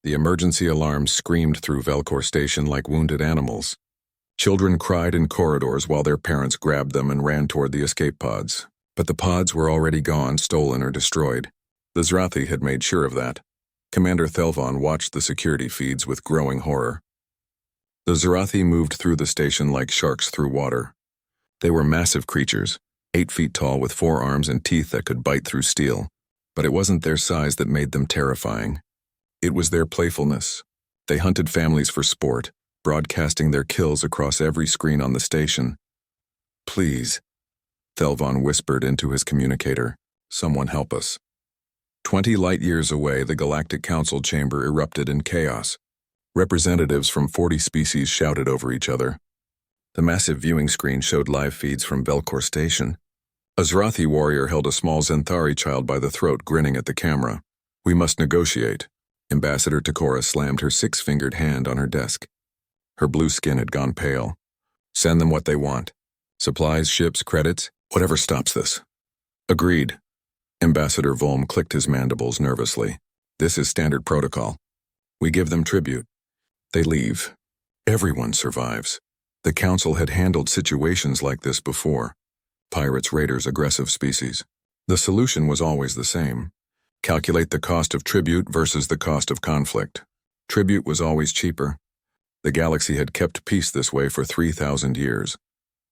The emergency alarms screamed through Velcor Station like wounded animals. Children cried in corridors while their parents grabbed them and ran toward the escape pods. But the pods were already gone, stolen, or destroyed. The Zrathi had made sure of that. Commander Thelvon watched the security feeds with growing horror. The Zrathi moved through the station like sharks through water. They were massive creatures, 8 feet tall with 4 arms and teeth that could bite through steel. But it wasn't their size that made them terrifying. It was their playfulness. They hunted families for sport, broadcasting their kills across every screen on the station. "Please," Thelvon whispered into his communicator, "someone help us." 20 light-years away, the Galactic Council chamber erupted in chaos. Representatives from 40 species shouted over each other. The massive viewing screen showed live feeds from Velcor Station. A Zrathi warrior held a small Zenthari child by the throat, grinning at the camera. "We must negotiate." Ambassador Takora slammed her 6-fingered hand on her desk. Her blue skin had gone pale. "Send them what they want. Supplies, ships, credits, whatever stops this." "Agreed." Ambassador Volm clicked his mandibles nervously. "This is standard protocol. We give them tribute. They leave. Everyone survives." The Council had handled situations like this before. Pirates, raiders, aggressive species. The solution was always the same. Calculate the cost of tribute versus the cost of conflict. Tribute was always cheaper. The galaxy had kept peace this way for 3,000 years.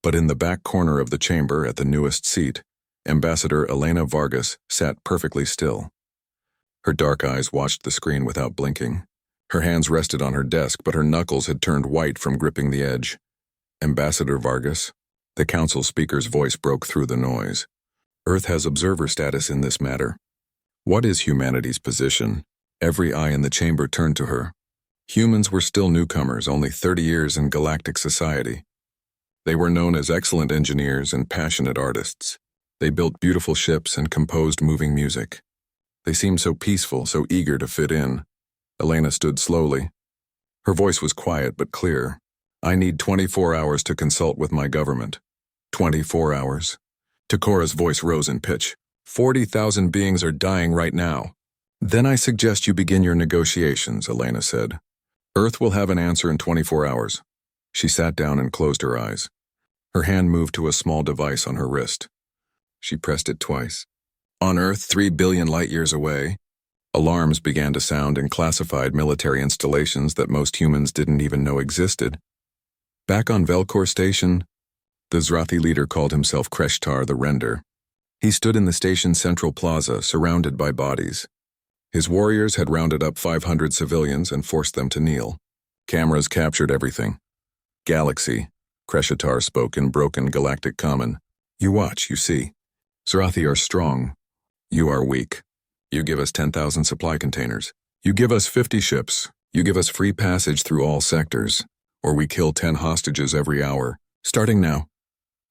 But in the back corner of the chamber, at the newest seat, Ambassador Elena Vargas sat perfectly still. Her dark eyes watched the screen without blinking. Her hands rested on her desk, but her knuckles had turned white from gripping the edge. "Ambassador Vargas," the Council speaker's voice broke through the noise. "Earth has observer status in this matter. What is humanity's position?" Every eye in the chamber turned to her. Humans were still newcomers, only 30 years in galactic society. They were known as excellent engineers and passionate artists. They built beautiful ships and composed moving music. They seemed so peaceful, so eager to fit in. Elena stood slowly. Her voice was quiet but clear. "I need 24 hours to consult with my government." 24 hours? Takora's voice rose in pitch. 40,000 beings are dying right now. "Then I suggest you begin your negotiations," Elena said. "Earth will have an answer in 24 hours. She sat down and closed her eyes. Her hand moved to a small device on her wrist. She pressed it twice. On Earth, 3 billion light-years away, alarms began to sound in classified military installations that most humans didn't even know existed. Back on Velcor Station, the Zrathi leader called himself Kreshtar the Render. He stood in the station's central plaza, surrounded by bodies. His warriors had rounded up 500 civilians and forced them to kneel. Cameras captured everything. "Galaxy," Kreshtar spoke in broken galactic common. "You watch, you see. Zrathi are strong. You are weak. You give us 10,000 supply containers. You give us 50 ships. You give us free passage through all sectors. Or we kill 10 hostages every hour. Starting now."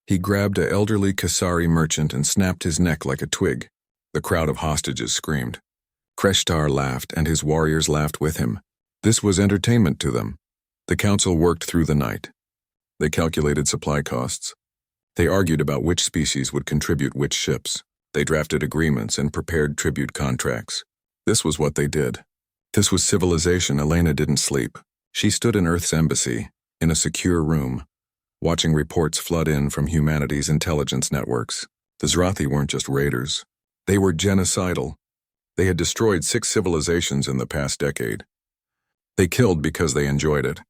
He grabbed an elderly Kasari merchant and snapped his neck like a twig. The crowd of hostages screamed. Kreshtar laughed, and his warriors laughed with him. This was entertainment to them. The Council worked through the night. They calculated supply costs. They argued about which species would contribute which ships. They drafted agreements and prepared tribute contracts. This was what they did. This was civilization. Elena didn't sleep. She stood in Earth's embassy, in a secure room, watching reports flood in from humanity's intelligence networks. The Zrathi weren't just raiders. They were genocidal. They had destroyed 6 civilizations in the past decade. They killed because they enjoyed it,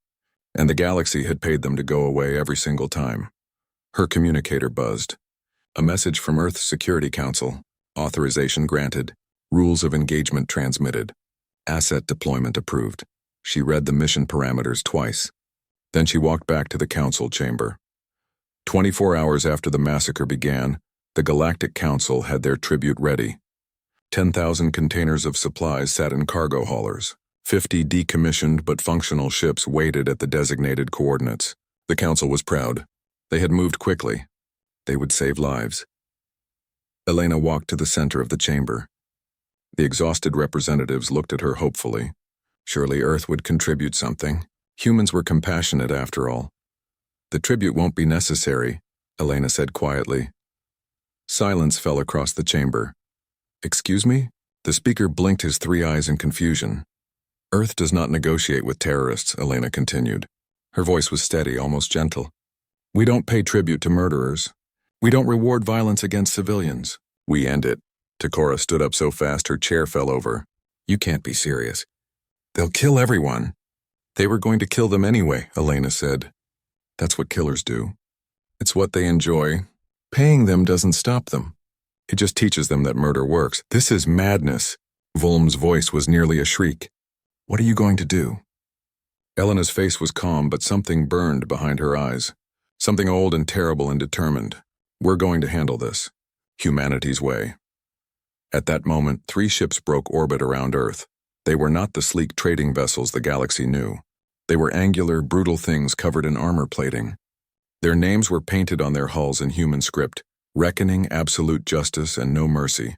and the galaxy had paid them to go away every single time. Her communicator buzzed. A message from Earth's Security Council. Authorization granted. Rules of engagement transmitted. Asset deployment approved. She read the mission parameters twice. Then she walked back to the Council chamber. 24 hours after the massacre began, the Galactic Council had their tribute ready. 10,000 containers of supplies sat in cargo haulers. 50 decommissioned but functional ships waited at the designated coordinates. The Council was proud. They had moved quickly. They would save lives. Elena walked to the center of the chamber. The exhausted representatives looked at her hopefully. Surely Earth would contribute something. Humans were compassionate after all. "The tribute won't be necessary," Elena said quietly. Silence fell across the chamber. "Excuse me?" The speaker blinked his 3 eyes in confusion. Earth does not negotiate with terrorists, Elena continued. Her voice was steady, almost gentle. We don't pay tribute to murderers. We don't reward violence against civilians. We end it. Takora stood up so fast her chair fell over. You can't be serious. They'll kill everyone. They were going to kill them anyway, Elena said. That's what killers do. It's what they enjoy. Paying them doesn't stop them. It just teaches them that murder works. This is madness. Volm's voice was nearly a shriek. What are you going to do? Elena's face was calm, but something burned behind her eyes. Something old and terrible and determined. We're going to handle this. Humanity's way. At that moment, 3 ships broke orbit around Earth. They were not the sleek trading vessels the galaxy knew. They were angular, brutal things covered in armor plating. Their names were painted on their hulls in human script: reckoning, absolute justice, and no mercy.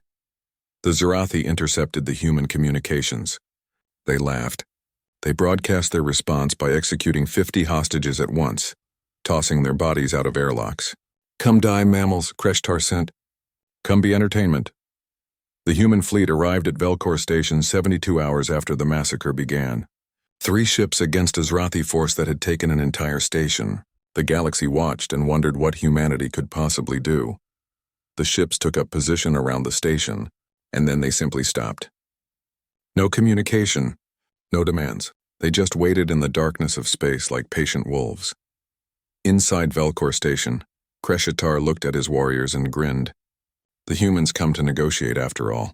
The Zarathi intercepted the human communications. They laughed. They broadcast their response by executing 50 hostages at once, tossing their bodies out of airlocks. Come die, mammals, Kreshtar sent. Come be entertainment. The human fleet arrived at Velcor Station 72 hours after the massacre began. 3 ships against a Zarathi force that had taken an entire station. The galaxy watched and wondered what humanity could possibly do. The ships took up position around the station, and then they simply stopped. No communication, no demands. They just waited in the darkness of space like patient wolves. Inside Velcor Station, Kreshitar looked at his warriors and grinned. The humans come to negotiate after all.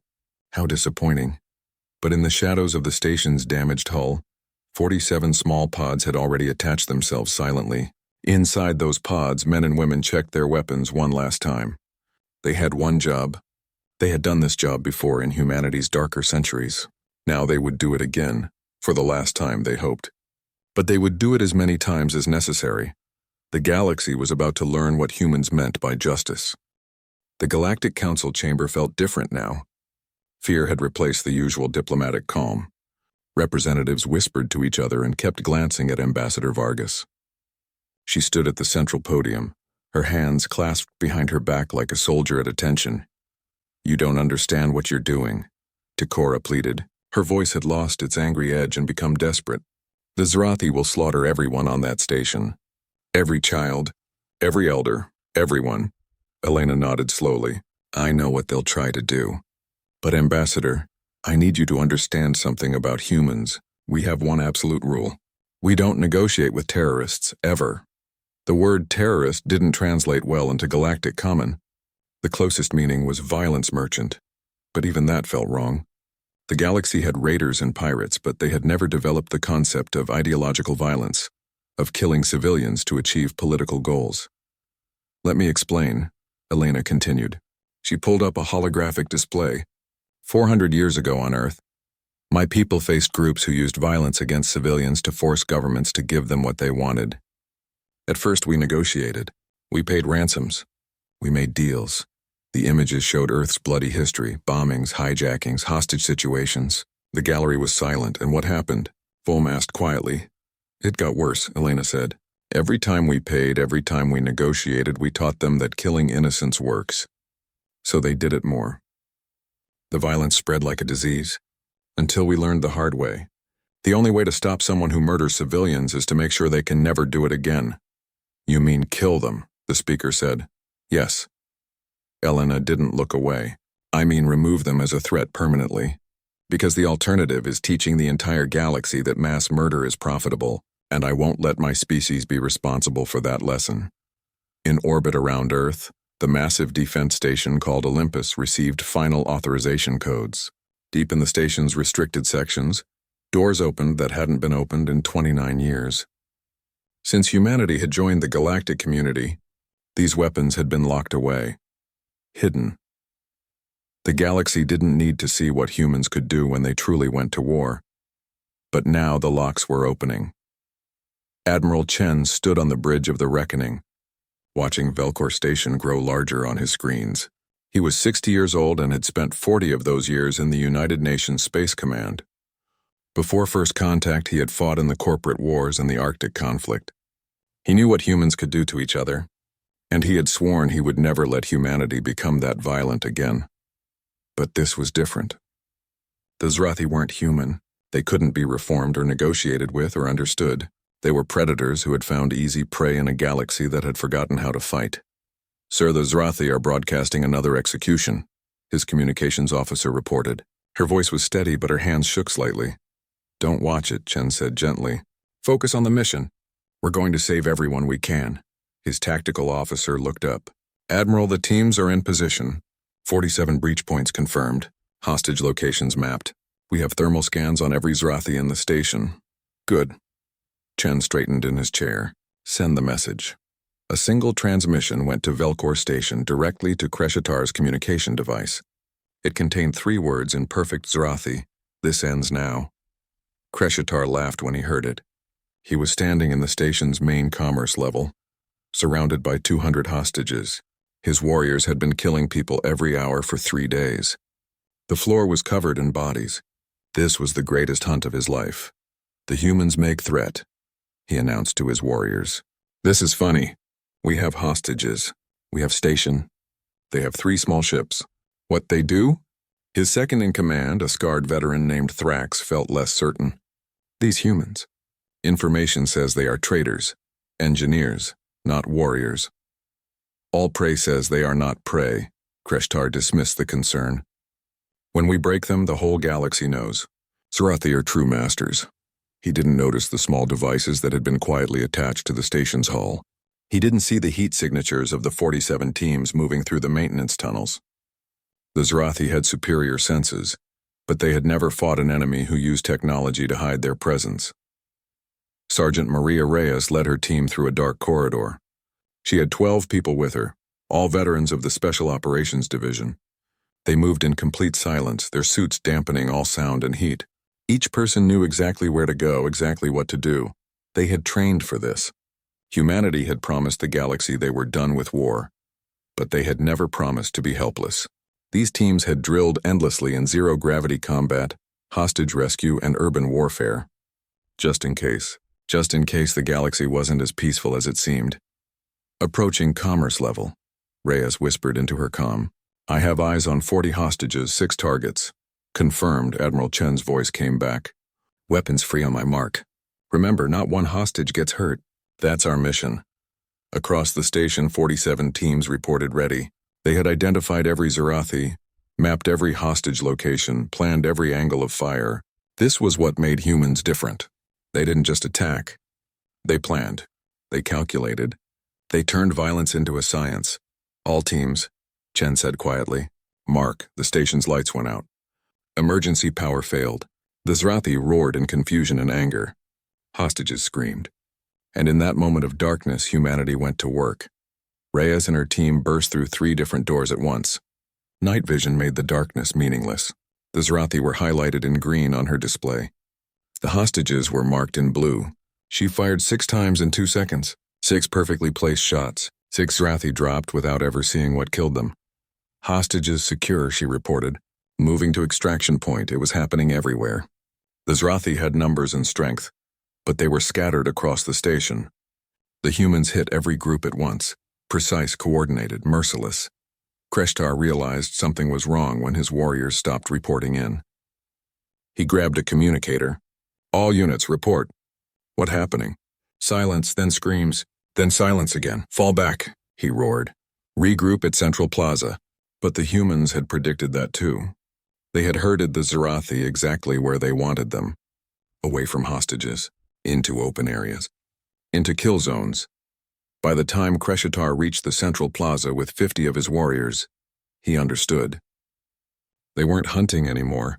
How disappointing. But in the shadows of the station's damaged hull, 47 small pods had already attached themselves silently. Inside those pods, men and women checked their weapons one last time. They had one job. They had done this job before in humanity's darker centuries. Now they would do it again, for the last time, they hoped. But they would do it as many times as necessary. The galaxy was about to learn what humans meant by justice. The Galactic Council chamber felt different now. Fear had replaced the usual diplomatic calm. Representatives whispered to each other and kept glancing at Ambassador Vargas. She stood at the central podium, her hands clasped behind her back like a soldier at attention. You don't understand what you're doing, Takora pleaded. Her voice had lost its angry edge and become desperate. The Zarathi will slaughter everyone on that station. Every child, every elder, everyone. Elena nodded slowly. I know what they'll try to do. But Ambassador, I need you to understand something about humans. We have one absolute rule. We don't negotiate with terrorists, ever. The word terrorist didn't translate well into Galactic Common. The closest meaning was violence merchant, but even that felt wrong. The galaxy had raiders and pirates, but they had never developed the concept of ideological violence, of killing civilians to achieve political goals. Let me explain, Elena continued. She pulled up a holographic display. 400 years ago on Earth, my people faced groups who used violence against civilians to force governments to give them what they wanted. At first we negotiated. We paid ransoms. We made deals. The images showed Earth's bloody history, bombings, hijackings, hostage situations. The gallery was silent, and what happened? Volm asked quietly. It got worse, Elena said. Every time we paid, every time we negotiated, we taught them that killing innocents works. So they did it more. The violence spread like a disease, until we learned the hard way. The only way to stop someone who murders civilians is to make sure they can never do it again. You mean kill them, the speaker said. Yes. Elena didn't look away. I mean remove them as a threat permanently. Because the alternative is teaching the entire galaxy that mass murder is profitable, and I won't let my species be responsible for that lesson. In orbit around Earth, the massive defense station called Olympus received final authorization codes. Deep in the station's restricted sections, doors opened that hadn't been opened in 29 years. Since humanity had joined the galactic community, these weapons had been locked away, hidden. The galaxy didn't need to see what humans could do when they truly went to war. But now the locks were opening. Admiral Chen stood on the bridge of the reckoning, watching Velcor Station grow larger on his screens. He was 60 years old and had spent 40 of those years in the United Nations Space Command. Before first contact, he had fought in the corporate wars and the Arctic conflict. He knew what humans could do to each other, and he had sworn he would never let humanity become that violent again. But this was different. The Zarathi weren't human. They couldn't be reformed or negotiated with or understood. They were predators who had found easy prey in a galaxy that had forgotten how to fight. "Sir, the Zrathi are broadcasting another execution," his communications officer reported. Her voice was steady, but her hands shook slightly. "Don't watch it," Chen said gently. "Focus on the mission. We're going to save everyone we can." His tactical officer looked up. "Admiral, the teams are in position. 47 breach points confirmed. Hostage locations mapped. We have thermal scans on every Zrathi in the station." "Good." Chen straightened in his chair. "Send the message." A single transmission went to Velcor Station directly to Kreshitar's communication device. It contained 3 words in perfect Zrathi: "This ends now." Kreshitar laughed when he heard it. He was standing in the station's main commerce level, surrounded by 200 hostages. His warriors had been killing people every hour for 3 days. The floor was covered in bodies. This was the greatest hunt of his life. "The humans make threat," he announced to his warriors. "This is funny. We have hostages. We have station. They have 3 small ships. What they do?" His second-in-command, a scarred veteran named Thrax, felt less certain. "These humans. Information says they are traders, engineers, not warriors." "All prey says they are not prey," Kreshtar dismissed the concern. "When we break them, the whole galaxy knows. Zrathi are true masters." He didn't notice the small devices that had been quietly attached to the station's hull. He didn't see the heat signatures of the 47 teams moving through the maintenance tunnels. The Zrathi had superior senses, but they had never fought an enemy who used technology to hide their presence. Sergeant Maria Reyes led her team through a dark corridor. She had 12 people with her, all veterans of the Special Operations Division. They moved in complete silence, their suits dampening all sound and heat. Each person knew exactly where to go, exactly what to do. They had trained for this. Humanity had promised the galaxy they were done with war, but they had never promised to be helpless. These teams had drilled endlessly in zero-gravity combat, hostage rescue, and urban warfare. Just in case the galaxy wasn't as peaceful as it seemed. Approaching commerce level, Reyes whispered into her comm. "I have eyes on 40 hostages, 6 targets." "Confirmed," Admiral Chen's voice came back. "Weapons free on my mark. Remember, not one hostage gets hurt. That's our mission." Across the station, 47 teams reported ready. They had identified every Zrathi, mapped every hostage location, planned every angle of fire. This was what made humans different. They didn't just attack. They planned. They calculated. They turned violence into a science. "All teams," Chen said quietly. "Mark." The station's lights went out. Emergency power failed. The Zrathi roared in confusion and anger. Hostages screamed. And in that moment of darkness, humanity went to work. Reyes and her team burst through 3 different doors at once. Night vision made the darkness meaningless. The Zrathi were highlighted in green on her display. The hostages were marked in blue. She fired 6 times in 2 seconds. 6 perfectly placed shots. 6 Zrathi dropped without ever seeing what killed them. "Hostages secure," she reported. Moving to extraction point, it was happening everywhere. The Zrathi had numbers and strength, but they were scattered across the station. The humans hit every group at once. Precise, coordinated, merciless. Kreshtar realized something was wrong when his warriors stopped reporting in. He grabbed a communicator. "All units, report." "What happening?" Silence, then screams, then silence again. "Fall back," he roared. "Regroup at Central Plaza." But the humans had predicted that too. They had herded the Zrathi exactly where they wanted them. Away from hostages, into open areas, into kill zones. By the time Kreshitar reached the Central Plaza with 50 of his warriors, he understood. They weren't hunting anymore.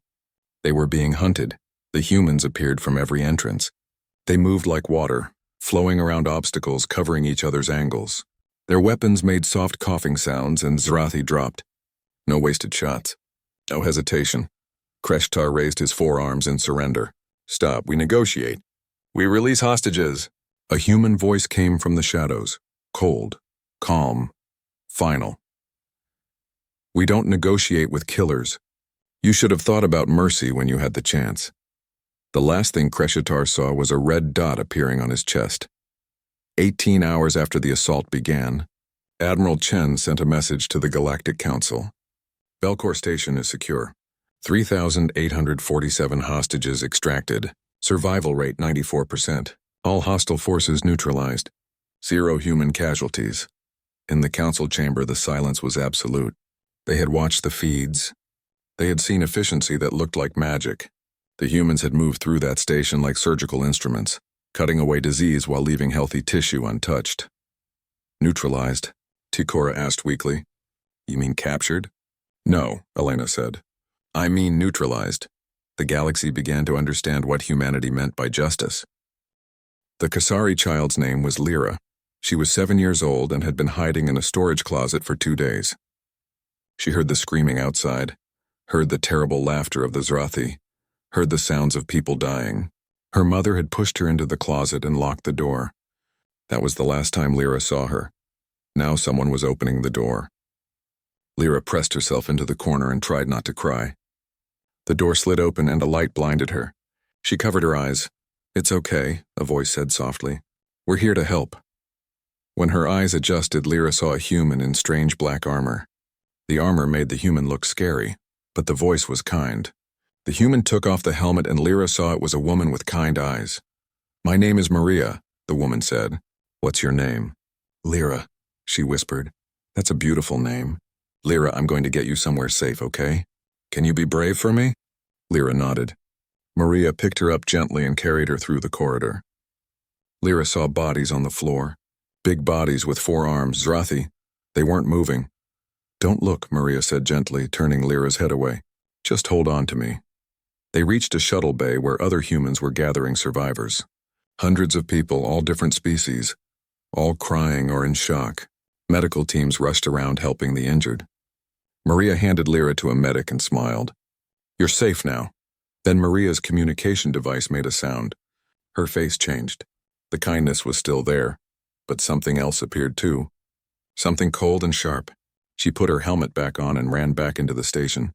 They were being hunted. The humans appeared from every entrance. They moved like water, flowing around obstacles, covering each other's angles. Their weapons made soft coughing sounds, and Zrathi dropped. No wasted shots. No hesitation. Kreshtar raised his forearms in surrender. "Stop, we negotiate. We release hostages." A human voice came from the shadows, cold, calm, final. "We don't negotiate with killers. You should have thought about mercy when you had the chance." The last thing Kreshitar saw was a red dot appearing on his chest. 18 hours after the assault began, Admiral Chen sent a message to the Galactic Council. "Velcor Station is secure. 3,847 hostages extracted. Survival rate 94%. All hostile forces neutralized. 0 human casualties. In the council chamber, the silence was absolute. They had watched the feeds. They had seen efficiency that looked like magic. The humans had moved through that station like surgical instruments, cutting away disease while leaving healthy tissue untouched. Neutralized? Tikora asked weakly. You mean captured? No, Elena said. I mean neutralized. The galaxy began to understand what humanity meant by justice. The Kasari child's name was Lyra. She was 7 years old and had been hiding in a storage closet for 2 days. She heard the screaming outside, heard the terrible laughter of the Zrathi, heard the sounds of people dying. Her mother had pushed her into the closet and locked the door. That was the last time Lyra saw her. Now someone was opening the door. Lyra pressed herself into the corner and tried not to cry. The door slid open and a light blinded her. She covered her eyes. It's okay, a voice said softly. We're here to help. When her eyes adjusted, Lyra saw a human in strange black armor. The armor made the human look scary, but the voice was kind. The human took off the helmet and Lyra saw it was a woman with kind eyes. My name is Maria, the woman said. What's your name? Lyra, she whispered. That's a beautiful name. Lyra, I'm going to get you somewhere safe, okay? Can you be brave for me? Lyra nodded. Maria picked her up gently and carried her through the corridor. Lyra saw bodies on the floor. Big bodies with 4 arms, Zrathi. They weren't moving. Don't look, Maria said gently, turning Lyra's head away. Just hold on to me. They reached a shuttle bay where other humans were gathering survivors. Hundreds of people, all different species, all crying or in shock. Medical teams rushed around helping the injured. Maria handed Lyra to a medic and smiled. You're safe now. Then Maria's communication device made a sound. Her face changed. The kindness was still there, but something else appeared too. Something cold and sharp. She put her helmet back on and ran back into the station.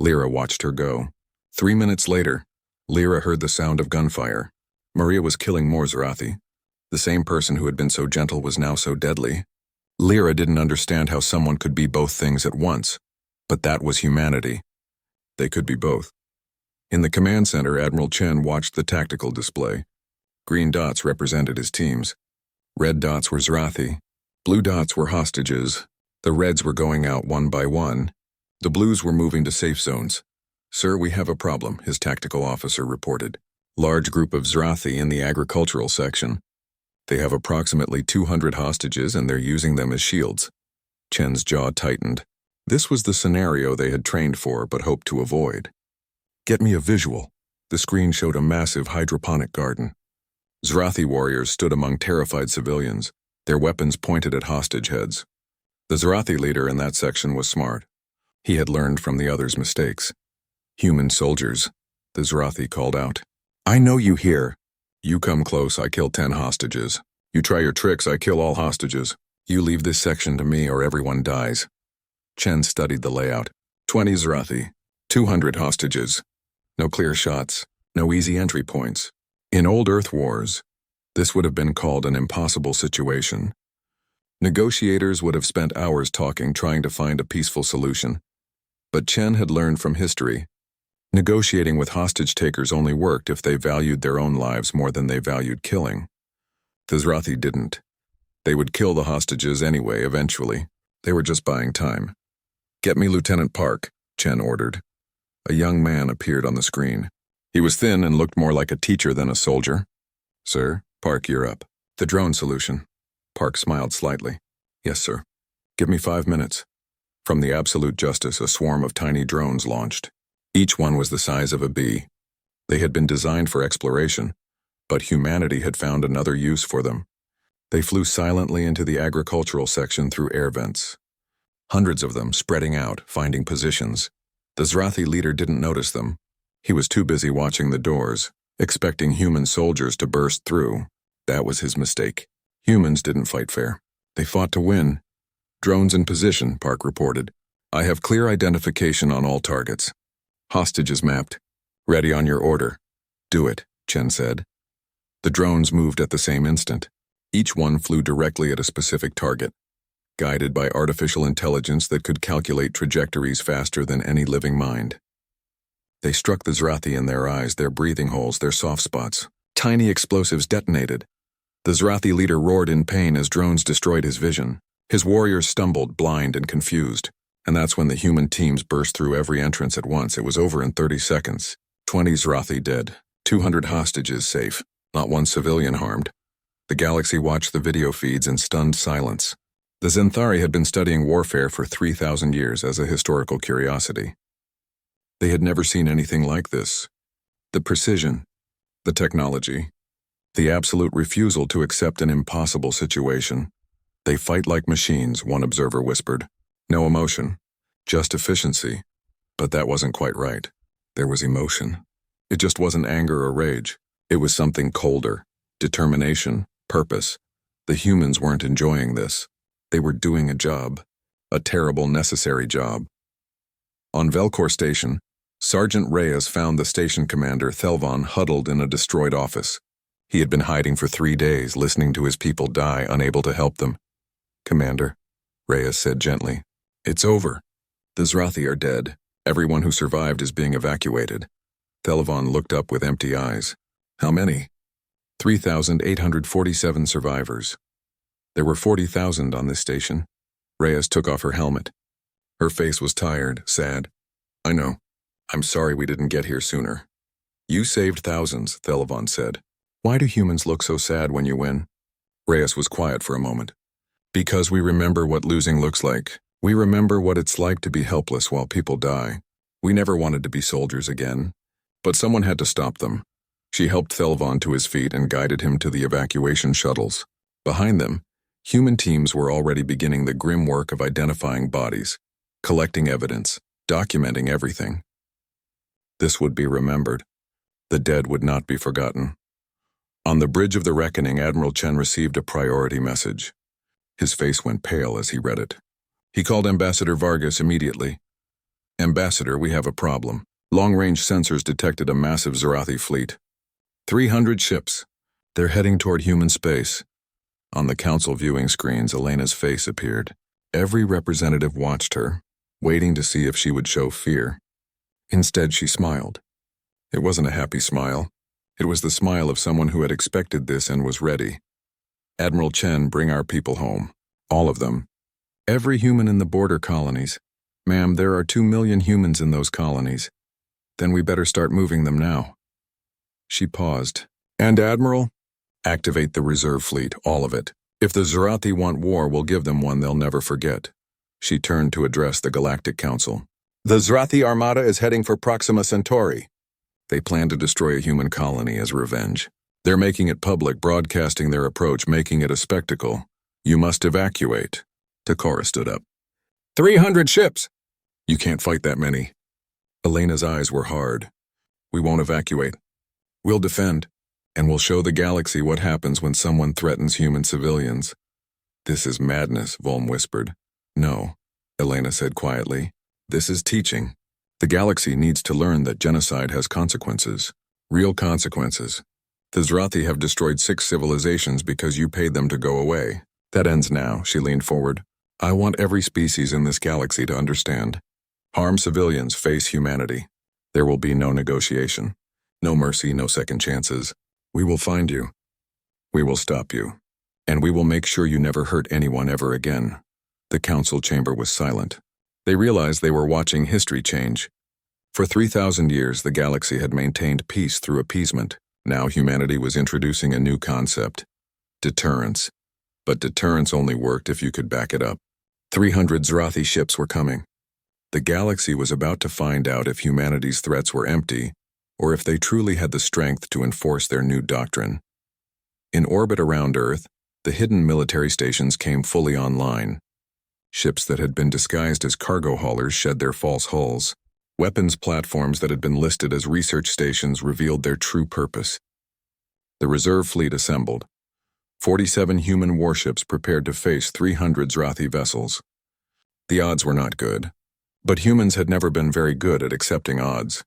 Lyra watched her go. 3 minutes later, Lyra heard the sound of gunfire. Maria was killing more Zrathi. The same person who had been so gentle was now so deadly. Lyra didn't understand how someone could be both things at once, but that was humanity. They could be both. In the command center, Admiral Chen watched the tactical display. Green dots represented his teams. Red dots were Zrathi. Blue dots were hostages. The reds were going out one by one. The blues were moving to safe zones. Sir, we have a problem, his tactical officer reported. Large group of Zrathi in the agricultural section. They have approximately 200 hostages and they're using them as shields. Chen's jaw tightened. This was the scenario they had trained for but hoped to avoid. Get me a visual. The screen showed a massive hydroponic garden. Zrathi warriors stood among terrified civilians, their weapons pointed at hostage heads. The Zrathi leader in that section was smart. He had learned from the others' mistakes. Human soldiers, the Zrathi called out. I know you here. You come close, I kill 10 hostages. You try your tricks, I kill all hostages. You leave this section to me or everyone dies. Chen studied the layout. 20 Zrathi, 200 hostages. No clear shots, no easy entry points. In old Earth wars, this would have been called an impossible situation. Negotiators would have spent hours talking, trying to find a peaceful solution. But Chen had learned from history. Negotiating with hostage-takers only worked if they valued their own lives more than they valued killing. The Zrathi didn't. They would kill the hostages anyway, eventually. They were just buying time. Get me Lieutenant Park, Chen ordered. A young man appeared on the screen. He was thin and looked more like a teacher than a soldier. Sir, Park, you're up. The drone solution. Park smiled slightly. Yes, sir. Give me 5 minutes. From the Absolute Justice, a swarm of tiny drones launched. Each one was the size of a bee. They had been designed for exploration, but humanity had found another use for them. They flew silently into the agricultural section through air vents. Hundreds of them spreading out, finding positions. The Zrathi leader didn't notice them. He was too busy watching the doors, expecting human soldiers to burst through. That was his mistake. Humans didn't fight fair. They fought to win. Drones in position, Park reported. I have clear identification on all targets. Hostages mapped. Ready on your order. Do it, Chen said. The drones moved at the same instant. Each one flew directly at a specific target, guided by artificial intelligence that could calculate trajectories faster than any living mind. They struck the Zrathi in their eyes, their breathing holes, their soft spots. Tiny explosives detonated. The Zrathi leader roared in pain as drones destroyed his vision. His warriors stumbled, blind and confused. And that's when the human teams burst through every entrance at once. It was over in 30 seconds. 20 Zrathi dead. 200 hostages safe. Not one civilian harmed. The galaxy watched the video feeds in stunned silence. The Zenthari had been studying warfare for 3,000 years as a historical curiosity. They had never seen anything like this. The precision, the technology, the absolute refusal to accept an impossible situation. They fight like machines, one observer whispered. No emotion, just efficiency. But that wasn't quite right. There was emotion. It just wasn't anger or rage. It was something colder, determination, purpose. The humans weren't enjoying this. They were doing a job, a terrible, necessary job. On Velcor Station, Sergeant Reyes found the station commander, Thelvon, huddled in a destroyed office. He had been hiding for 3 days, listening to his people die, unable to help them. Commander, Reyes said gently, it's over. The Zrathi are dead. Everyone who survived is being evacuated. Thelvon looked up with empty eyes. How many? 3,847 survivors. There were 40,000 on this station. Reyes took off her helmet. Her face was tired, sad. I know. I'm sorry we didn't get here sooner. You saved thousands, Thelvon said. Why do humans look so sad when you win? Reyes was quiet for a moment. Because we remember what losing looks like. We remember what it's like to be helpless while people die. We never wanted to be soldiers again. But someone had to stop them. She helped Thelvon to his feet and guided him to the evacuation shuttles. Behind them, human teams were already beginning the grim work of identifying bodies, collecting evidence, documenting everything. This would be remembered. The dead would not be forgotten. On the bridge of the reckoning, Admiral Chen received a priority message. His face went pale as he read it. He called Ambassador Vargas immediately. Ambassador, we have a problem. Long-range sensors detected a massive Zrathi fleet. 300 ships. They're heading toward human space. On the council viewing screens, Elena's face appeared. Every representative watched her, waiting to see if she would show fear. Instead, she smiled. It wasn't a happy smile. It was the smile of someone who had expected this and was ready. Admiral Chen, bring our people home. All of them. Every human in the border colonies. Ma'am, there are 2 million humans in those colonies. Then we better start moving them now. She paused. And Admiral? Activate the reserve fleet, all of it. If the Zrathi want war, we'll give them one they'll never forget. She turned to address the Galactic Council. The Zrathi Armada is heading for Proxima Centauri. They plan to destroy a human colony as revenge. They're making it public, broadcasting their approach, making it a spectacle. You must evacuate. Takora stood up. 300 ships! You can't fight that many. Elena's eyes were hard. We won't evacuate. We'll defend, and we'll show the galaxy what happens when someone threatens human civilians. This is madness, Volm whispered. No, Elena said quietly. This is teaching. The galaxy needs to learn that genocide has consequences. Real consequences. The Zrathi have destroyed 6 civilizations because you paid them to go away. That ends now, she leaned forward. I want every species in this galaxy to understand. Harm civilians, face humanity. There will be no negotiation. No mercy, no second chances. We will find you. We will stop you. And we will make sure you never hurt anyone ever again. The council chamber was silent. They realized they were watching history change. For 3,000 years, the galaxy had maintained peace through appeasement. Now humanity was introducing a new concept. Deterrence. But deterrence only worked if you could back it up. 300 Zrathi ships were coming. The galaxy was about to find out if humanity's threats were empty, or if they truly had the strength to enforce their new doctrine. In orbit around Earth, the hidden military stations came fully online. Ships that had been disguised as cargo haulers shed their false hulls. Weapons platforms that had been listed as research stations revealed their true purpose. The reserve fleet assembled. 47 human warships prepared to face 300 Zrathi vessels. The odds were not good, but humans had never been very good at accepting odds.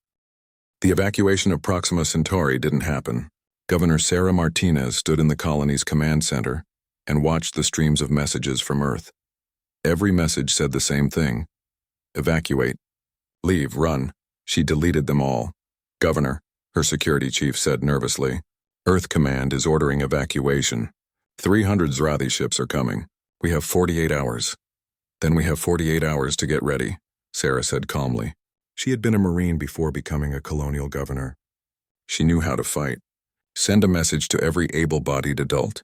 The evacuation of Proxima Centauri didn't happen. Governor Sarah Martinez stood in the colony's command center and watched the streams of messages from Earth. Every message said the same thing. Evacuate. Leave, run. She deleted them all. Governor, her security chief said nervously, Earth Command is ordering evacuation. 300 Zrathi ships are coming. We have 48 hours. Then we have 48 hours to get ready, Sarah said calmly. She had been a Marine before becoming a colonial governor. She knew how to fight. Send a message to every able-bodied adult.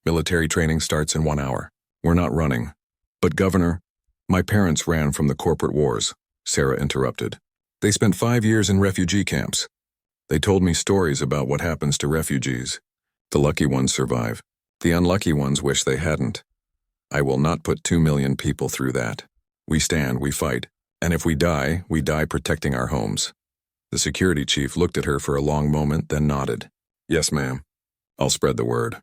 Military training starts in 1 hour. We're not running. But Governor, my parents ran from the corporate wars, Sarah interrupted. They spent 5 years in refugee camps. They told me stories about what happens to refugees. The lucky ones survive. The unlucky ones wish they hadn't. I will not put 2 million people through that. We stand, we fight, and if we die protecting our homes. The security chief looked at her for a long moment, then nodded. Yes, ma'am. I'll spread the word.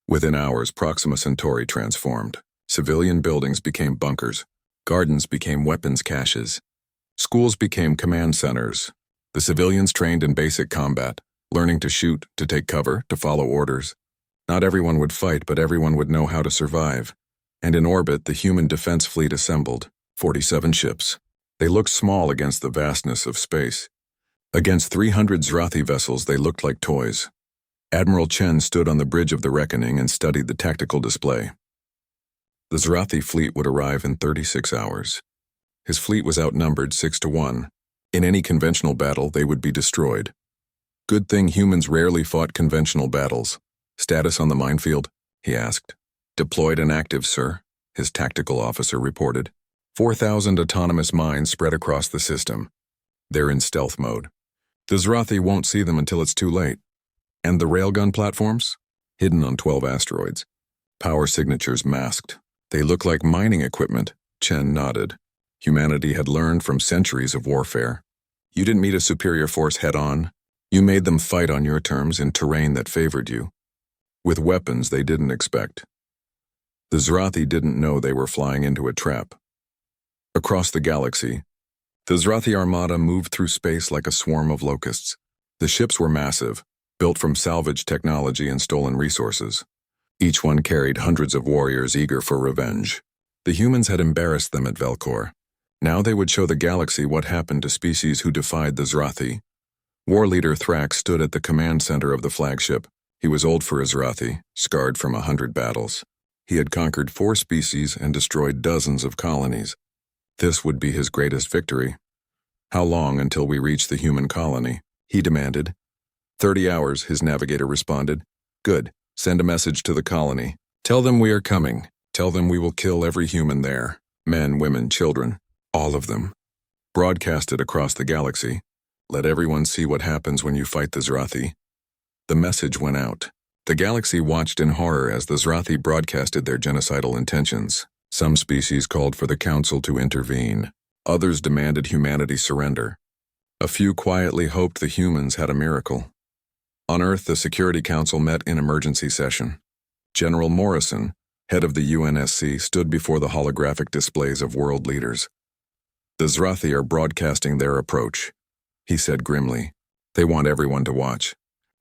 Within hours, Proxima Centauri transformed. Civilian buildings became bunkers. Gardens became weapons caches. Schools became command centers. The civilians trained in basic combat, learning to shoot, to take cover, to follow orders. Not everyone would fight, but everyone would know how to survive. And in orbit, the human defense fleet assembled, 47 ships. They looked small against the vastness of space. Against 300 Zrathi vessels, they looked like toys. Admiral Chen stood on the bridge of the Reckoning and studied the tactical display. The Zrathi fleet would arrive in 36 hours. His fleet was outnumbered 6-1. In any conventional battle, they would be destroyed. Good thing humans rarely fought conventional battles. Status on the minefield? He asked. Deployed and active, sir, his tactical officer reported. 4,000 autonomous mines spread across the system. They're in stealth mode. The Zrathi won't see them until it's too late. And the railgun platforms? Hidden on 12 asteroids. Power signatures masked. They look like mining equipment, Chen nodded. Humanity had learned from centuries of warfare. You didn't meet a superior force head-on. You made them fight on your terms in terrain that favored you. With weapons they didn't expect. The Zrathi didn't know they were flying into a trap. Across the galaxy, the Zrathi armada moved through space like a swarm of locusts. The ships were massive, built from salvaged technology and stolen resources. Each one carried hundreds of warriors eager for revenge. The humans had embarrassed them at Velcor. Now they would show the galaxy what happened to species who defied the Zrathi. War leader Thrax stood at the command center of the flagship. He was old for a Zrathi, scarred from 100 battles. He had conquered 4 species and destroyed dozens of colonies. This would be his greatest victory. How long until we reach the human colony? He demanded. 30 hours, his navigator responded. Good. Send a message to the colony. Tell them we are coming. Tell them we will kill every human there. Men, women, children. All of them. Broadcast it across the galaxy. Let everyone see what happens when you fight the Zrathi. The message went out. The galaxy watched in horror as the Zrathi broadcasted their genocidal intentions. Some species called for the Council to intervene. Others demanded humanity surrender. A few quietly hoped the humans had a miracle. On Earth, the Security Council met in emergency session. General Morrison, head of the UNSC, stood before the holographic displays of world leaders. The Zrathi are broadcasting their approach, he said grimly. They want everyone to watch.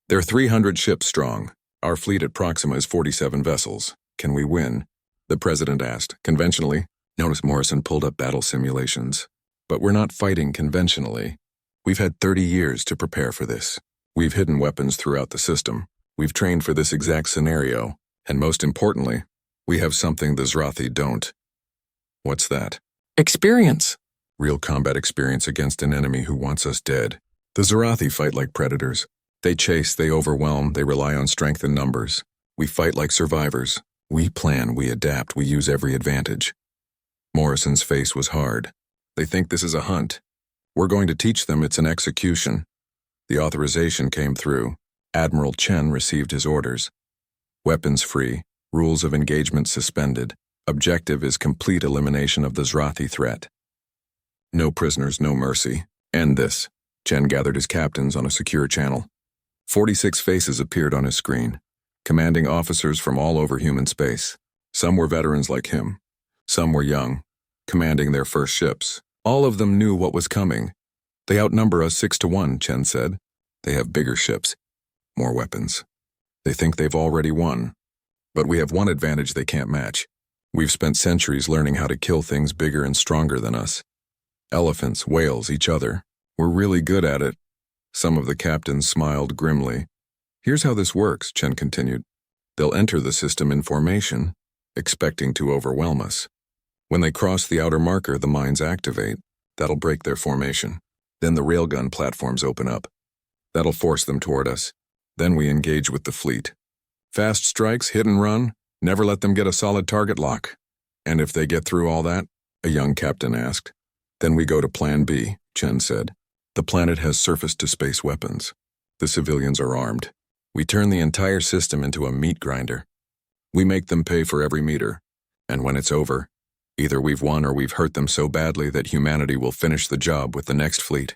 They're 300 ships strong. Our fleet at Proxima is 47 vessels. Can we win? The president asked, conventionally. Notice Morrison pulled up battle simulations. But we're not fighting conventionally. We've had 30 years to prepare for this. We've hidden weapons throughout the system. We've trained for this exact scenario. And most importantly, we have something the Zrathi don't. What's that? Experience. Real combat experience against an enemy who wants us dead. The Zrathi fight like predators. They chase, they overwhelm, they rely on strength and numbers. We fight like survivors. We plan, we adapt, we use every advantage. Morrison's face was hard. They think this is a hunt. We're going to teach them it's an execution. The authorization came through. Admiral Chen received his orders. Weapons free, rules of engagement suspended. Objective is complete elimination of the Zrathi threat. No prisoners, no mercy. End this. Chen gathered his captains on a secure channel. 46 faces appeared on his screen, commanding officers from all over human space. Some were veterans like him. Some were young, commanding their first ships. All of them knew what was coming. They outnumber us 6-1, Chen said. They have bigger ships, more weapons. They think they've already won. But we have one advantage they can't match. We've spent centuries learning how to kill things bigger and stronger than us. Elephants, whales, each other. We're really good at it. Some of the captains smiled grimly. Here's how this works, Chen continued. They'll enter the system in formation, expecting to overwhelm us. When they cross the outer marker, the mines activate. That'll break their formation. Then the railgun platforms open up. That'll force them toward us. Then we engage with the fleet. Fast strikes, hit and run, never let them get a solid target lock. And if they get through all that? A young captain asked. Then we go to Plan B, Chen said. The planet has surface-to-space weapons. The civilians are armed. We turn the entire system into a meat grinder. We make them pay for every meter. And when it's over, either we've won or we've hurt them so badly that humanity will finish the job with the next fleet.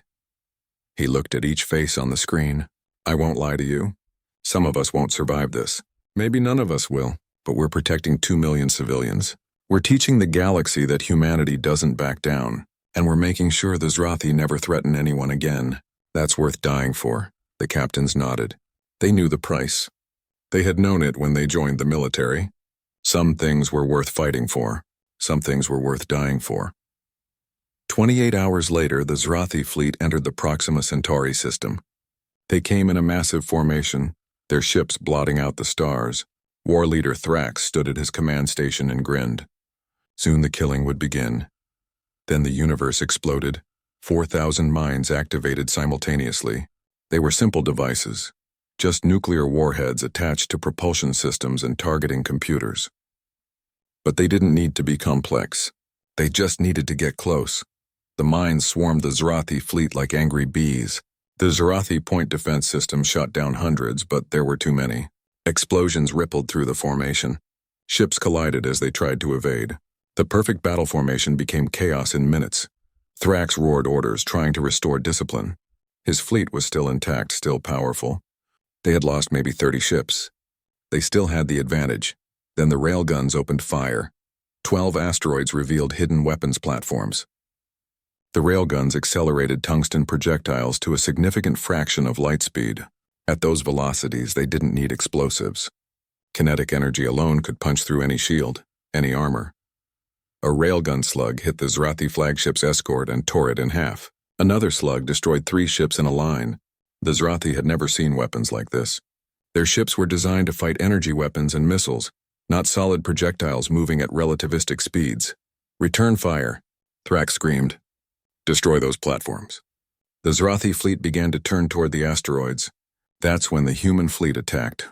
He looked at each face on the screen. I won't lie to you. Some of us won't survive this. Maybe none of us will, but we're protecting 2 million civilians. We're teaching the galaxy that humanity doesn't back down, and we're making sure the Zrathi never threaten anyone again. That's worth dying for. The captains nodded. They knew the price. They had known it when they joined the military. Some things were worth fighting for. Some things were worth dying for. 28 hours later, the Zrathi fleet entered the Proxima Centauri system. They came in a massive formation, their ships blotting out the stars. War leader Thrax stood at his command station and grinned. Soon the killing would begin. Then the universe exploded. 4,000 mines activated simultaneously. They were simple devices, just nuclear warheads attached to propulsion systems and targeting computers. But they didn't need to be complex. They just needed to get close. The mines swarmed the Zrathi fleet like angry bees. The Zrathi point defense system shot down hundreds, but there were too many. Explosions rippled through the formation. Ships collided as they tried to evade. The perfect battle formation became chaos in minutes. Thrax roared orders, trying to restore discipline. His fleet was still intact, still powerful. They had lost maybe 30 ships. They still had the advantage. Then the railguns opened fire. 12 asteroids revealed hidden weapons platforms. The railguns accelerated tungsten projectiles to a significant fraction of light speed. At those velocities, they didn't need explosives. Kinetic energy alone could punch through any shield, any armor. A railgun slug hit the Zrathi flagship's escort and tore it in half. Another slug destroyed 3 ships in a line. The Zrathi had never seen weapons like this. Their ships were designed to fight energy weapons and missiles, not solid projectiles moving at relativistic speeds. Return fire, Thrax screamed. Destroy those platforms. The Zrathi fleet began to turn toward the asteroids. That's when the human fleet attacked.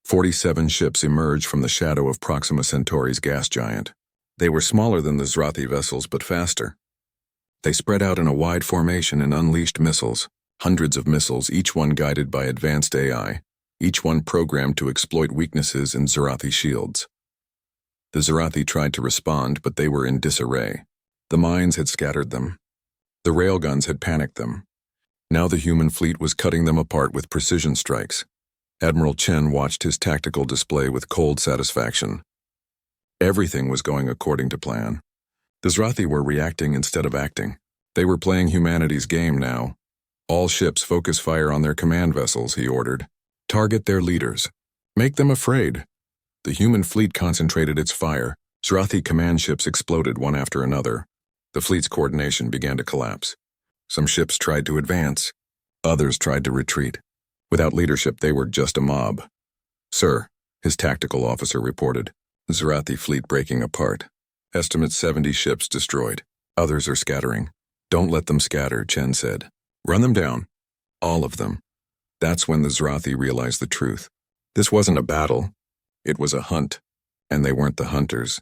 47 ships emerged from the shadow of Proxima Centauri's gas giant. They were smaller than the Zrathi vessels, but faster. They spread out in a wide formation and unleashed missiles, hundreds of missiles, each one guided by advanced AI, each one programmed to exploit weaknesses in Zrathi shields. The Zrathi tried to respond, but they were in disarray. The mines had scattered them. The railguns had panicked them. Now the human fleet was cutting them apart with precision strikes. Admiral Chen watched his tactical display with cold satisfaction. Everything was going according to plan. The Zrathi were reacting instead of acting. They were playing humanity's game now. All ships focus fire on their command vessels, he ordered. Target their leaders. Make them afraid. The human fleet concentrated its fire. Zrathi command ships exploded one after another. The fleet's coordination began to collapse. Some ships tried to advance. Others tried to retreat. Without leadership, they were just a mob. Sir, his tactical officer reported. Zrathi fleet breaking apart. Estimate 70 ships destroyed. Others are scattering. Don't let them scatter, Chen said. Run them down. All of them. That's when the Zrathi realized the truth. This wasn't a battle. It was a hunt. And they weren't the hunters.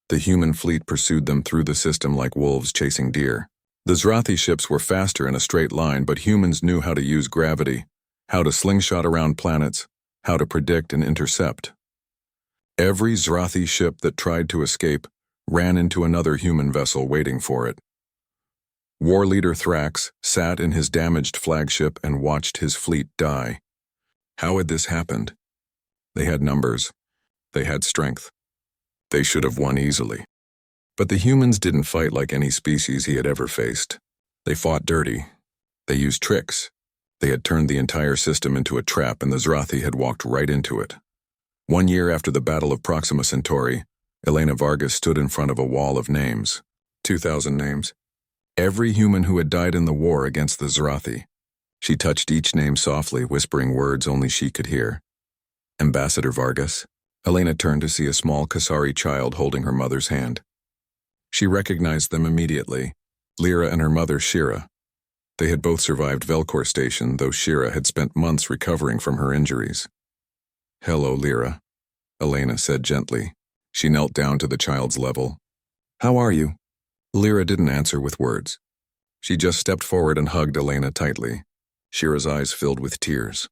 The human fleet pursued them through the system like wolves chasing deer. The Zrathi ships were faster in a straight line, but humans knew how to use gravity, how to slingshot around planets, how to predict and intercept. Every Zrathi ship that tried to escape ran into another human vessel waiting for it. War leader Thrax sat in his damaged flagship and watched his fleet die. How had this happened? They had numbers. They had strength. They should have won easily. But the humans didn't fight like any species he had ever faced. They fought dirty. They used tricks. They had turned the entire system into a trap, and the Zrathi had walked right into it. 1 year after the Battle of Proxima Centauri, Elena Vargas stood in front of a wall of names. 2,000 names. Every human who had died in the war against the Zrathi. She touched each name softly, whispering words only she could hear. Ambassador Vargas. Elena turned to see a small Kasari child holding her mother's hand. She recognized them immediately, Lyra and her mother Shira. They had both survived Velcor Station, though Shira had spent months recovering from her injuries. "Hello, Lyra," Elena said gently. She knelt down to the child's level. "How are you?" Lyra didn't answer with words. She just stepped forward and hugged Elena tightly. Shira's eyes filled with tears.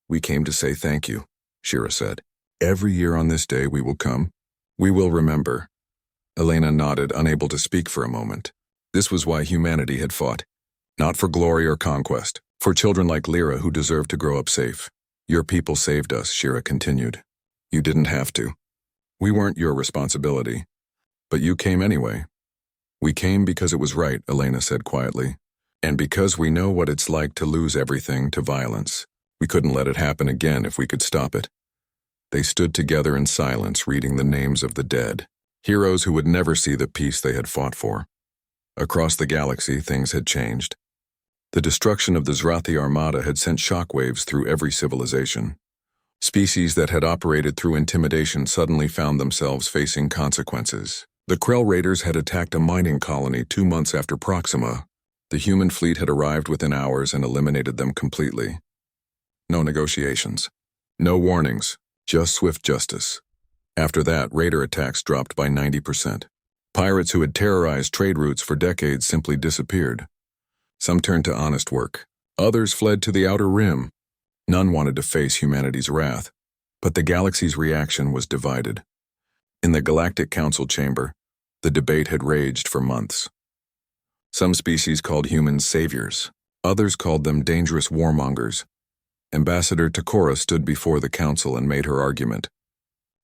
"We came to say thank you," Shira said. "Every year on this day we will come. We will remember." Elena nodded, unable to speak for a moment. This was why humanity had fought. Not for glory or conquest, for children like Lyra who deserved to grow up safe. "Your people saved us," Shira continued. "You didn't have to. We weren't your responsibility. But you came anyway." "We came because it was right," Elena said quietly. "And because we know what it's like to lose everything to violence. We couldn't let it happen again if we could stop it." They stood together in silence, reading the names of the dead. Heroes who would never see the peace they had fought for. Across the galaxy, things had changed. The destruction of the Zrathi Armada had sent shockwaves through every civilization. Species that had operated through intimidation suddenly found themselves facing consequences. The Krell Raiders had attacked a mining colony 2 months after Proxima. The human fleet had arrived within hours and eliminated them completely. No negotiations. No warnings. Just swift justice. After that, raider attacks dropped by 90%. Pirates who had terrorized trade routes for decades simply disappeared. Some turned to honest work. Others fled to the Outer Rim. None wanted to face humanity's wrath, but the galaxy's reaction was divided. In the Galactic Council chamber, the debate had raged for months. Some species called humans saviors. Others called them dangerous warmongers. Ambassador Takora stood before the council and made her argument.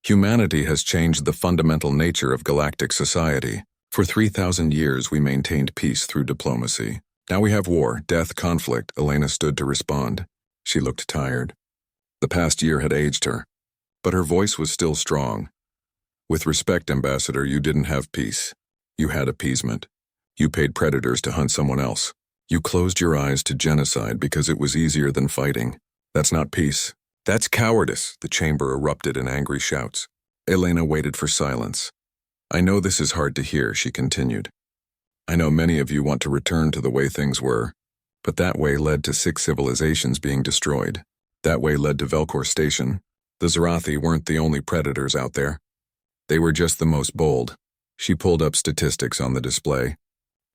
"Humanity has changed the fundamental nature of galactic society. For 3,000 years we maintained peace through diplomacy. Now we have war, death, conflict." Elena stood to respond. She looked tired. The past year had aged her, but her voice was still strong. "With respect, Ambassador, you didn't have peace. You had appeasement. You paid predators to hunt someone else. You closed your eyes to genocide because it was easier than fighting. That's not peace. That's cowardice." The chamber erupted in angry shouts. Elena waited for silence. "I know this is hard to hear," she continued. "I know many of you want to return to the way things were, but that way led to 6 civilizations being destroyed. That way led to Velcor Station. The Zrathi weren't the only predators out there. They were just the most bold." She pulled up statistics on the display.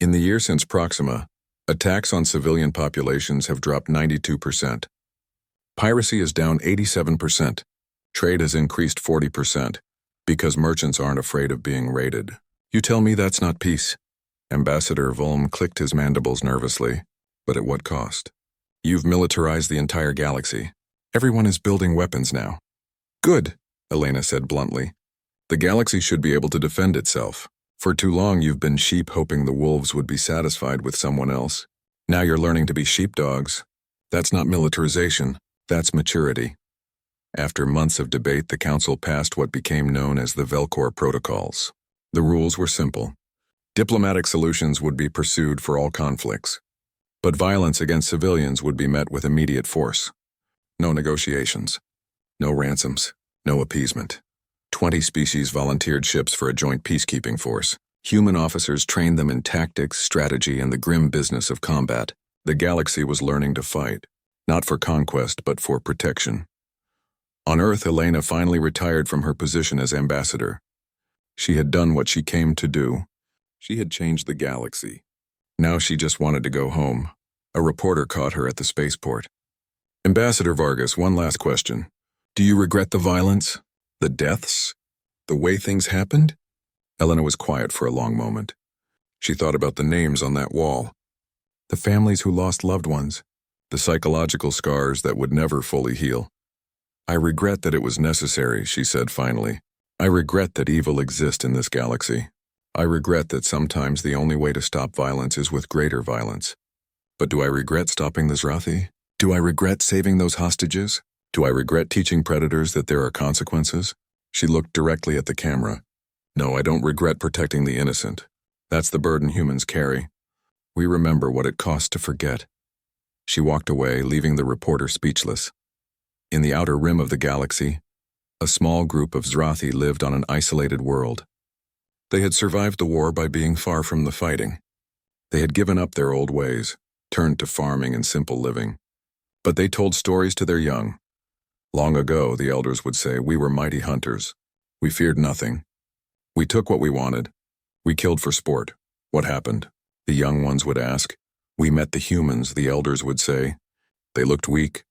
In the year since Proxima, attacks on civilian populations have dropped 92%. Piracy is down 87%. Trade has increased 40%, because merchants aren't afraid of being raided. You tell me that's not peace? Ambassador Volm clicked his mandibles nervously. But at what cost? You've militarized the entire galaxy. Everyone is building weapons now. Good, Elena said bluntly. The galaxy should be able to defend itself. For too long you've been sheep hoping the wolves would be satisfied with someone else. Now you're learning to be sheepdogs. That's not militarization, that's maturity. After months of debate, the Council passed what became known as the Velcor Protocols. The rules were simple. Diplomatic solutions would be pursued for all conflicts, but violence against civilians would be met with immediate force. No negotiations, no ransoms, no appeasement. 20 species volunteered ships for a joint peacekeeping force. Human officers trained them in tactics, strategy, and the grim business of combat. The galaxy was learning to fight, not for conquest, but for protection. On Earth, Elena finally retired from her position as ambassador. She had done what she came to do. She had changed the galaxy. Now she just wanted to go home. A reporter caught her at the spaceport. Ambassador Vargas, one last question. Do you regret the violence? The deaths? The way things happened? Elena was quiet for a long moment. She thought about the names on that wall. The families who lost loved ones. The psychological scars that would never fully heal. I regret that it was necessary, she said finally. I regret that evil exists in this galaxy. I regret that sometimes the only way to stop violence is with greater violence. But do I regret stopping the Zrathi? Do I regret saving those hostages? Do I regret teaching predators that there are consequences? She looked directly at the camera. No, I don't regret protecting the innocent. That's the burden humans carry. We remember what it costs to forget." She walked away, leaving the reporter speechless. In the outer rim of the galaxy, a small group of Zrathi lived on an isolated world. They had survived the war by being far from the fighting. They had given up their old ways, turned to farming and simple living. But they told stories to their young. Long ago, the elders would say, "We were mighty hunters. We feared nothing. We took what we wanted. We killed for sport. What happened?" The young ones would ask. "We met the humans," the elders would say. "They looked weak.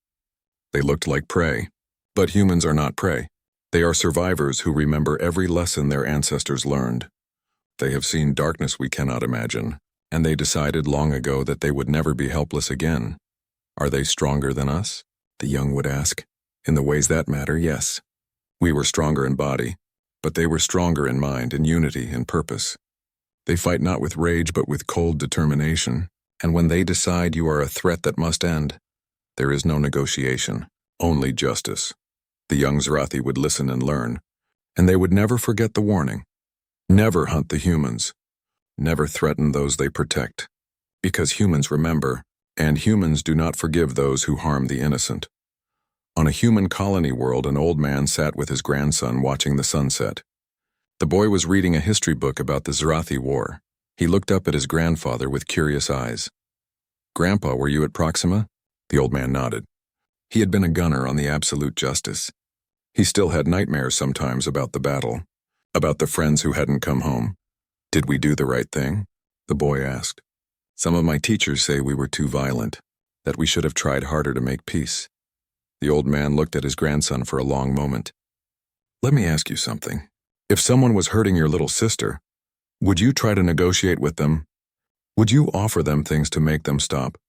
They looked like prey. But humans are not prey. They are survivors who remember every lesson their ancestors learned. They have seen darkness we cannot imagine, and they decided long ago that they would never be helpless again." "Are they stronger than us?" the young would ask. "In the ways that matter, yes. We were stronger in body, but they were stronger in mind, in unity, in purpose. They fight not with rage but with cold determination, and when they decide you are a threat that must end, there is no negotiation, only justice." The young Zrathi would listen and learn, and they would never forget the warning. Never hunt the humans. Never threaten those they protect. Because humans remember, and humans do not forgive those who harm the innocent. On a human colony world, an old man sat with his grandson watching the sunset. The boy was reading a history book about the Zrathi War. He looked up at his grandfather with curious eyes. "Grandpa, were you at Proxima?" The old man nodded. He had been a gunner on the Absolute Justice. He still had nightmares sometimes about the battle, about the friends who hadn't come home. "Did we do the right thing?" the boy asked. "Some of my teachers say we were too violent, that we should have tried harder to make peace." The old man looked at his grandson for a long moment. "Let me ask you something. If someone was hurting your little sister, would you try to negotiate with them? Would you offer them things to make them stop?"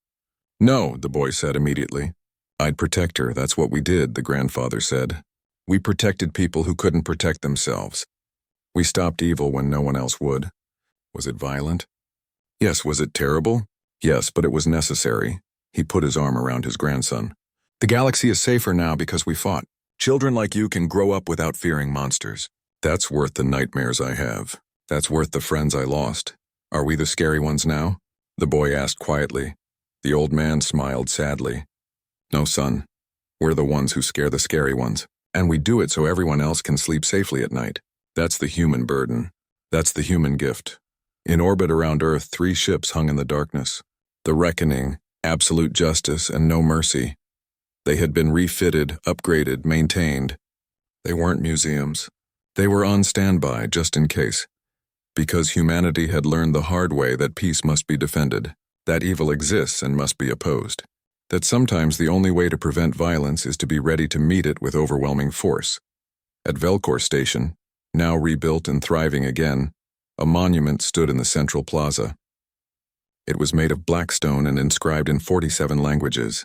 "No," the boy said immediately. "I'd protect her, that's what we did," the grandfather said. "We protected people who couldn't protect themselves. We stopped evil when no one else would." "Was it violent?" "Yes." "Was it terrible?" "Yes, but it was necessary." He put his arm around his grandson. "The galaxy is safer now because we fought. Children like you can grow up without fearing monsters. That's worth the nightmares I have. That's worth the friends I lost. Are we the scary ones now?" the boy asked quietly. The old man smiled sadly. "No, son. We're the ones who scare the scary ones, and we do it so everyone else can sleep safely at night. That's the human burden. That's the human gift." In orbit around Earth, 3 ships hung in the darkness. The Reckoning, Absolute Justice, and No Mercy. They had been refitted, upgraded, maintained. They weren't museums. They were on standby, just in case. Because humanity had learned the hard way that peace must be defended, that evil exists and must be opposed, that sometimes the only way to prevent violence is to be ready to meet it with overwhelming force. At Velcor Station, now rebuilt and thriving again, a monument stood in the central plaza. It was made of black stone and inscribed in 47 languages.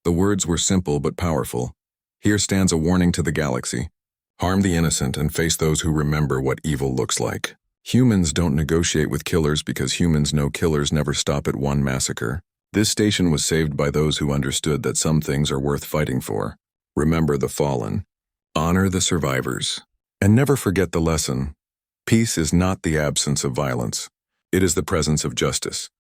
The words were simple but powerful. "Here stands a warning to the galaxy. Harm the innocent and face those who remember what evil looks like. Humans don't negotiate with killers because humans know killers never stop at one massacre. This station was saved by those who understood that some things are worth fighting for. Remember the fallen. Honor the survivors. And never forget the lesson. Peace is not the absence of violence. It is the presence of justice."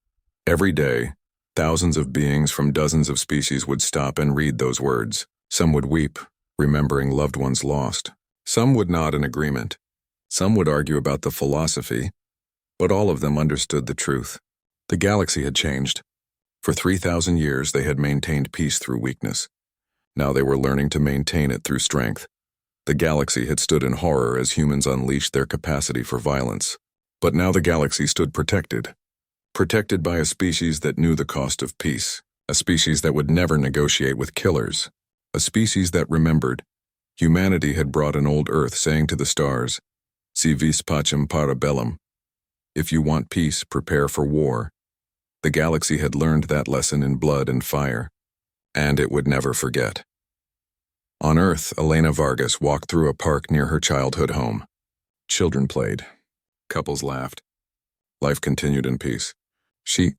Every day, thousands of beings from dozens of species would stop and read those words. Some would weep, remembering loved ones lost. Some would nod in agreement. Some would argue about the philosophy, but all of them understood the truth. The galaxy had changed. For 3,000 years, they had maintained peace through weakness. Now they were learning to maintain it through strength. The galaxy had stood in horror as humans unleashed their capacity for violence. But now the galaxy stood protected. Protected by a species that knew the cost of peace. A species that would never negotiate with killers. A species that remembered. Humanity had brought an old Earth saying to the stars, "Si vis pacem para bellum." If you want peace, prepare for war. The galaxy had learned that lesson in blood and fire, and it would never forget. On Earth, Elena Vargas walked through a park near her childhood home. Children played. Couples laughed. Life continued in peace. She